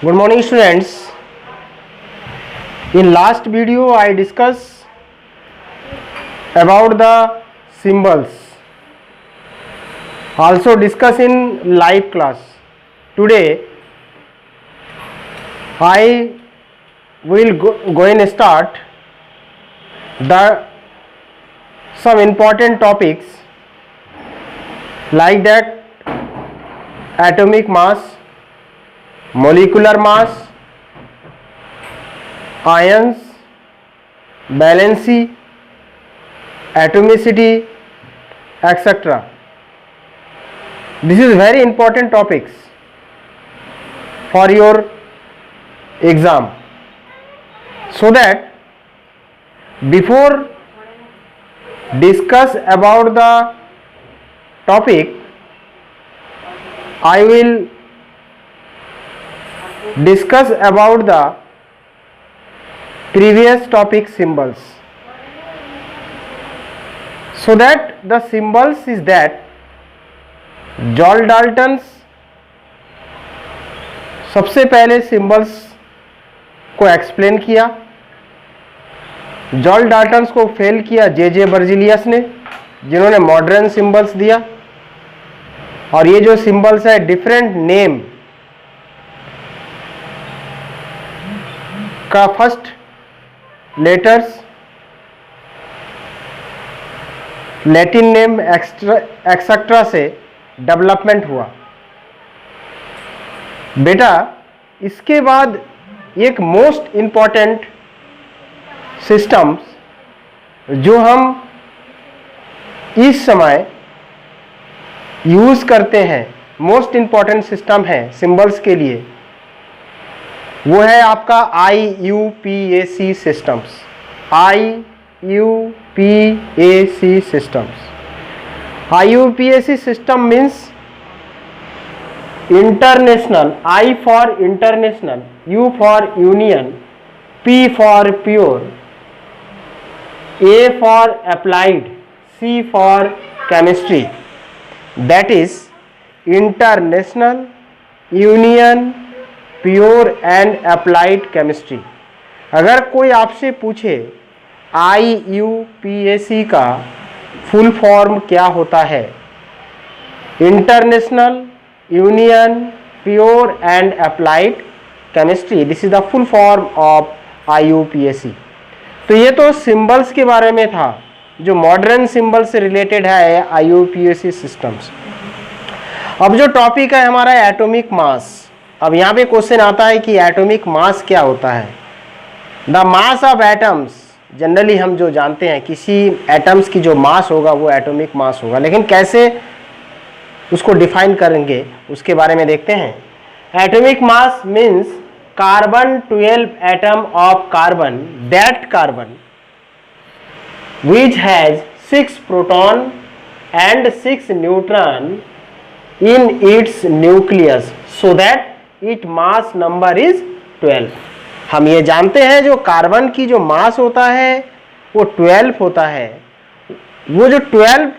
Good morning students. In last video I discussed about the symbols. Also discuss in live class. Today I will go and start the some important topics like that atomic mass, molecular mass, ions, valency, atomicity, etc. This is very important topics for your exam, so that before discuss about the topic I will discuss about the previous topic symbols, so that the symbols is that जॉल Dalton's सबसे पहले symbols को explain किया। जॉल Dalton's को fail किया जे Berzelius ने, जिन्होंने modern symbols दिया। और ये जो सिंबल्स है डिफरेंट नेम का first letters, Latin name etcetera से डेवलपमेंट हुआ। बेटा इसके बाद एक मोस्ट इंपॉर्टेंट सिस्टम्स जो हम इस समय यूज करते हैं, मोस्ट इंपॉर्टेंट सिस्टम है सिंबल्स के लिए, वो है आपका IUPAC systems. IUPAC systems. IUPAC system means international, I for international, U for union, P for pure, A for applied, C for chemistry. That is international, union, pure and applied chemistry. अगर कोई आपसे पूछे IUPAC का full form क्या होता है, international, union, pure and applied chemistry, this is the full form of IUPAC। तो ये तो सिंबल्स के बारे में था, जो मॉडर्न सिंबल से रिलेटेड है IUPAC सिस्टम्स। अब जो टॉपिक है हमारा एटॉमिक मास। अब यहाँ पे क्वेश्चन आता है कि एटॉमिक मास क्या होता है। The mass of atoms, generally हम जो जानते हैं किसी एटम्स की जो मास होगा वो एटॉमिक मास होगा, लेकिन कैसे उसको डिफाइन करेंगे उसके बारे में देखते हैं। Atomic mass means carbon 12 atom of carbon, that carbon which has 6 proton and 6 neutron in its nucleus, so that its mass number is 12। हम ये जानते हैं जो कार्बन की जो मास होता है वो 12 होता है। वो जो 12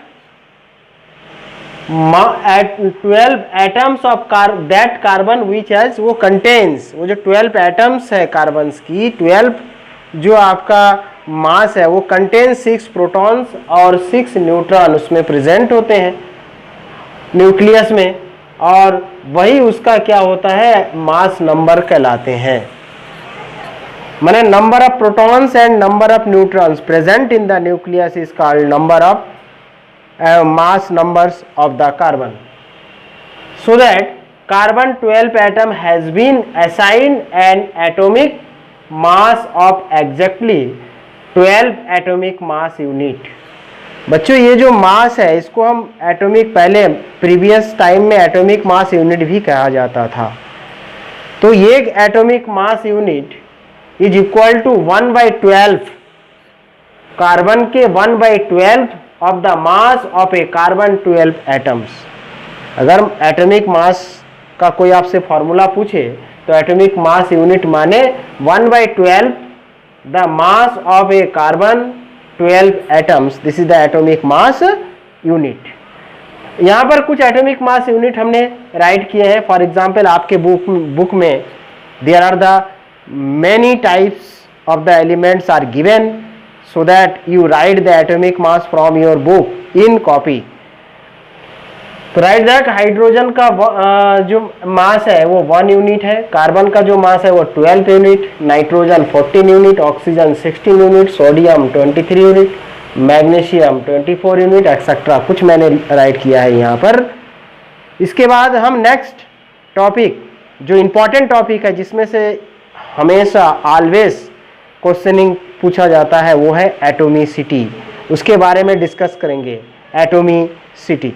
atoms of that carbon which has, वो कंटेन्स, वो जो 12 एटम्स है कार्बन की, 12 जो आपका मास है वो कंटेन 6 प्रोटॉन्स और 6 न्यूट्रॉन उसमें प्रेजेंट होते हैं न्यूक्लियस में, और वही उसका क्या होता है, मास नंबर कहलाते हैं। माने number of protons and number of neutrons present in the nucleus is called number of mass numbers of the carbon. So that carbon 12 atom has been assigned an atomic mass of exactly 12 atomic mass unit. बच्चों ये जो mass है इसको हम atomic, पहले previous time में atomic mass unit भी कहा जाता था। तो ये atomic mass unit is equal to 1/12 carbon के 1/12 of the mass of A carbon 12 atoms. अगर एटॉमिक मास का कोई आपसे फॉर्मूला पूछे तो एटॉमिक मास यूनिट माने 1/12 the mass of A carbon 12 atoms, this is the atomic mass unit. यहाँ पर कुछ एटॉमिक मास यूनिट हमने राइट किए हैं। फॉर एग्जांपल आपके बुक में There are the many types of the elements are given, so that you write the atomic mass from your book in copy. तो right that hydrogen का जो mass है वो 1 यूनिट है, कार्बन का जो मास है वो 12 unit, nitrogen 14 unit, oxygen 16 unit, sodium 23 unit, magnesium 24 unit etcetera, कुछ मैंने राइट किया है यहाँ पर। इसके बाद हम नेक्स्ट टॉपिक, जो इम्पोर्टेंट टॉपिक है जिसमें से हमेशा ऑलवेज क्वेश्चनिंग पूछा जाता है, वो है एटोमिसिटी। उसके बारे में डिस्कस करेंगे। Atomicity,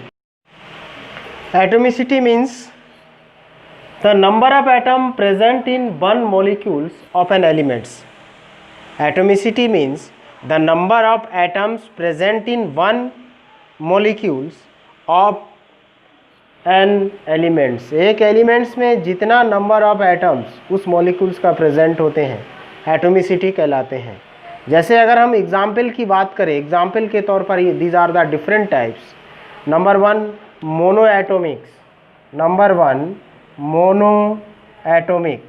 atomicity means the number of atom present in one molecules of an elements. Atomicity means the number of atoms present in one molecules of an elements. एक elements में जितना number of atoms उस molecules का present होते हैं atomicity कहलाते हैं। जैसे अगर हम एग्जाम्पल की बात करें, एग्जाम्पल के तौर पर these are the different types. Number 1 monoatomics, number 1 monoatomic.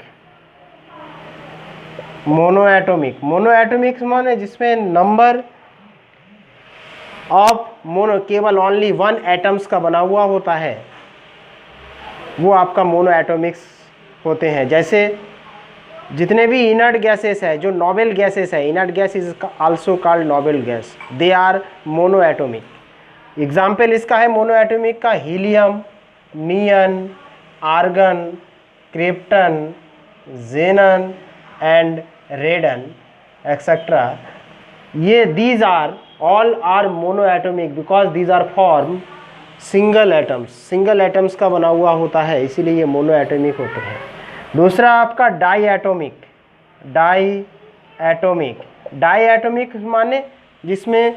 Monoatomics माने जिसमें नंबर ऑफ मोनो केवल ओनली 1 एटम्स का बना हुआ होता है, वो आपका मोनोएटोमिक्स होते हैं। जैसे जितने भी इनर्ट गैसेस है, जो नोबल गैसेस है, inert gas is also called noble gas, they are monoatomic. Example इसका है मोनोएटोमिक का helium, neon, argon, krypton, xenon and radon etcetera. ये these are all are monoatomic because these are form single atoms, single atoms का बना हुआ होता है, इसीलिए ये मोनोएटोमिक होते हैं। दूसरा आपका डाईएटोमिक। डाईएटोमिक माने जिसमें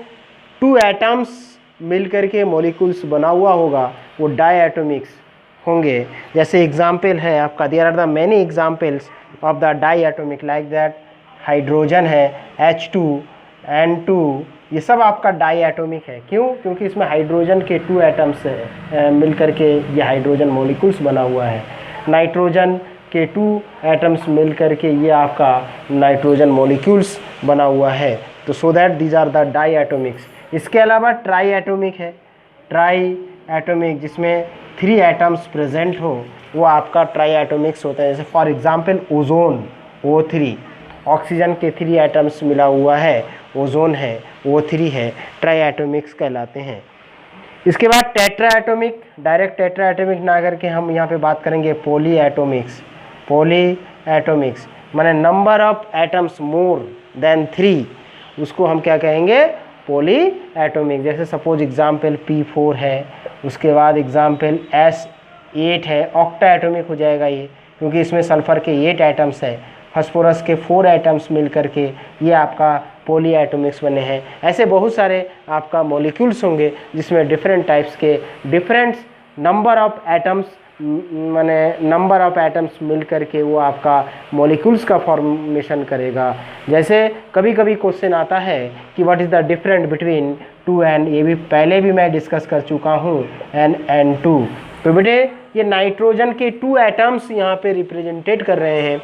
2 एटम्स मिल करके मॉलिक्यूल्स बना हुआ होगा, वो डाईएटोमिक्स होंगे। जैसे एग्जाम्पल है आपका, there are the many examples of the diatomic like that hydrogen है, H2, N2, ये सब आपका डाईएटोमिक है। क्यों? क्योंकि इसमें हाइड्रोजन के 2 एटम्स मिल करके ये हाइड्रोजन मॉलिक्यूल्स बना हुआ है। नाइट्रोजन के 2 एटम्स मिल करके ये आपका नाइट्रोजन मॉलिक्यूल्स बना हुआ है। तो so that these are the diatomics. इसके अलावा ट्राई एटोमिक है। ट्राई एटोमिक जिसमें 3 एटम्स प्रेजेंट हो, वो आपका ट्राई एटोमिक्स होता है। जैसे for example ozone O3, oxygen के 3 एटम्स मिला हुआ है, ओजोन है, O3 है, ट्राई एटोमिक्स कहलाते हैं। इसके बाद tetra atomic, direct tetra atomic ना करके हम यहाँ पे बात करेंगे पॉली एटोमिक्स। पॉली एटोमिक्स माने number of atoms more than 3, उसको हम क्या कहेंगे? Poly atomic. जैसे सपोज एग्जाम्पल P4 है, उसके बाद एग्जाम्पल S8 है, ऑक्टा एटोमिक हो जाएगा ये, क्योंकि इसमें सल्फर के 8 एटम्स है, फास्फोरस के 4 एटम्स मिल करके ये आपका पॉली एटोमिक्स बने हैं। ऐसे बहुत सारे आपका मॉलिक्यूल्स होंगे जिसमें डिफरेंट टाइप्स के डिफरेंट नंबर ऑफ एटम्स माने नंबर ऑफ एटम्स मिल करके वो आपका मॉलिक्यूल्स का फॉर्मेशन करेगा। जैसे कभी कभी क्वेश्चन आता है कि what is the difference between 2 and, ये भी पहले भी मैं डिस्कस कर चुका हूँ, N2। तो बेटे ये नाइट्रोजन के 2 एटम्स यहाँ पे रिप्रेजेंटेट कर रहे हैं,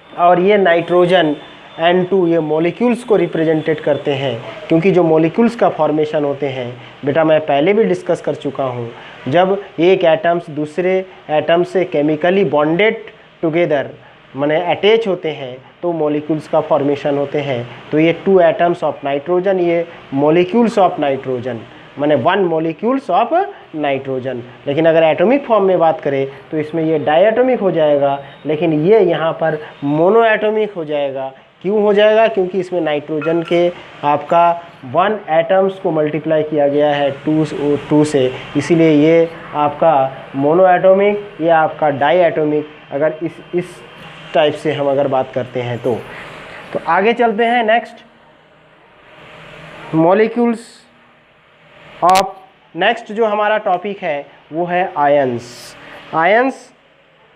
और ये नाइट्रोजन N2 ये मॉलिक्यूल्स को रिप्रेजेंटेट करते हैं, क्योंकि जो मॉलिक्यूल्स का फॉर्मेशन होते हैं बेटा मैं पहले भी डिस्कस कर चुका हूँ। जब एक एटम्स दूसरे एटम से केमिकली बॉन्डेड टुगेदर माने अटैच होते हैं तो मॉलिक्यूल्स का फॉर्मेशन होते हैं। तो ये 2 एटम्स ऑफ नाइट्रोजन, ये मॉलिक्यूल्स ऑफ नाइट्रोजन माने 1 मॉलिक्यूल्स ऑफ नाइट्रोजन। लेकिन अगर एटॉमिक फॉर्म में बात करें तो इसमें ये डायएटॉमिक हो जाएगा, लेकिन ये यहाँ पर मोनोएटॉमिक हो जाएगा। क्यों हो जाएगा? क्योंकि इसमें नाइट्रोजन के आपका 1 एटम्स को मल्टीप्लाई किया गया है 2 से, इसीलिए ये आपका मोनोएटॉमिक, ये आपका डायएटॉमिक। अगर इस टाइप से हम अगर बात करते हैं तो आगे चलते हैं। नेक्स्ट मॉलिक्यूल्स ऑफ, नेक्स्ट जो हमारा टॉपिक है वो है आयंस। आयंस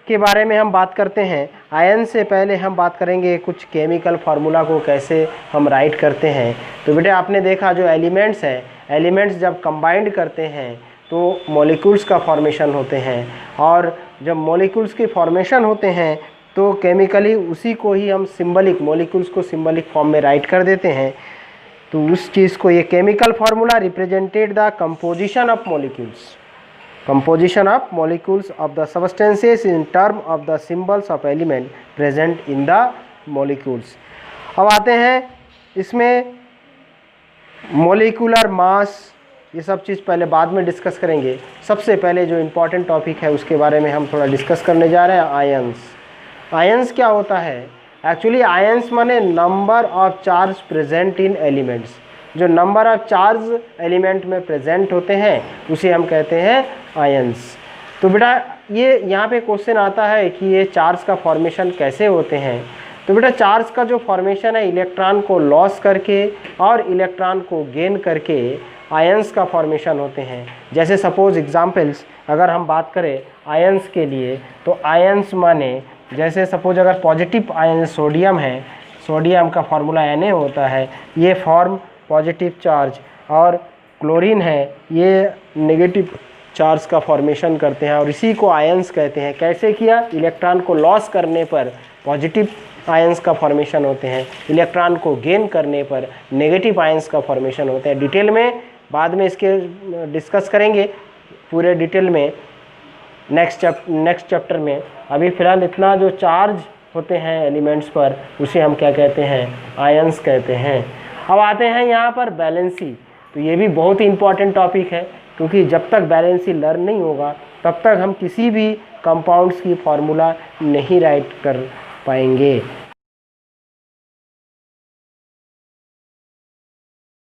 के बारे में हम बात करते हैं। आयन से पहले हम बात करेंगे कुछ केमिकल फार्मूला को कैसे हम राइट करते हैं। तो बेटे आपने देखा जो एलिमेंट्स है, एलिमेंट्स जब कंबाइंड करते हैं तो मॉलिक्यूल्स का फॉर्मेशन होते हैं, और जब मॉलिक्यूल्स के फॉर्मेशन होते हैं तो केमिकली उसी को ही हम सिंबलिक मॉलिक्यूल्स को सिंबलिक फॉर्म में राइट कर देते हैं। तो उस चीज़ को, ये chemical formula represented the composition of molecules, composition of molecules of the substances in term of the symbols of element present in the molecules। अब आते हैं इसमें मोलिकुलर मास, ये सब चीज़ पहले बाद में डिस्कस करेंगे। सबसे पहले जो इम्पोर्टेंट टॉपिक है उसके बारे में हम थोड़ा डिस्कस करने जा रहे हैं, आयंस। आयंस क्या होता है? एक्चुअली आयंस माने number of charge present in elements. जो नंबर ऑफ चार्ज एलिमेंट में प्रेजेंट होते हैं उसे हम कहते हैं आयंस। तो बेटा ये यहाँ पे क्वेश्चन आता है कि ये चार्ज का फॉर्मेशन कैसे होते हैं। तो बेटा चार्ज का जो फॉर्मेशन है इलेक्ट्रॉन को लॉस करके और इलेक्ट्रॉन को गेन करके आयंस का फॉर्मेशन होते हैं। जैसे सपोज एग्जांपल्स अगर हम बात करें आयंस के लिए, तो आयंस माने जैसे सपोज अगर पॉजिटिव आयन सोडियम है, सोडियम का फार्मूला Na होता है, ये फॉर्म पॉजिटिव चार्ज, और क्लोरीन है ये नेगेटिव चार्ज का फॉर्मेशन करते हैं और इसी को आयंस कहते हैं। कैसे किया? इलेक्ट्रॉन को लॉस करने पर पॉजिटिव आयंस का फॉर्मेशन होते हैं, इलेक्ट्रॉन को गेन करने पर नेगेटिव आयंस का फॉर्मेशन होते हैं। डिटेल में बाद में इसके डिस्कस करेंगे पूरे डिटेल में नेक्स्ट चैप्टर में। अभी फ़िलहाल इतना जो चार्ज होते हैं एलिमेंट्स पर उसे हम क्या कहते हैं? आयंस कहते हैं। अब आते हैं यहाँ पर बैलेंसी। तो ये भी बहुत ही इम्पॉर्टेंट टॉपिक है, क्योंकि जब तक बैलेंसी लर्न नहीं होगा तब तक हम किसी भी कंपाउंड्स की फार्मूला नहीं राइट कर पाएंगे।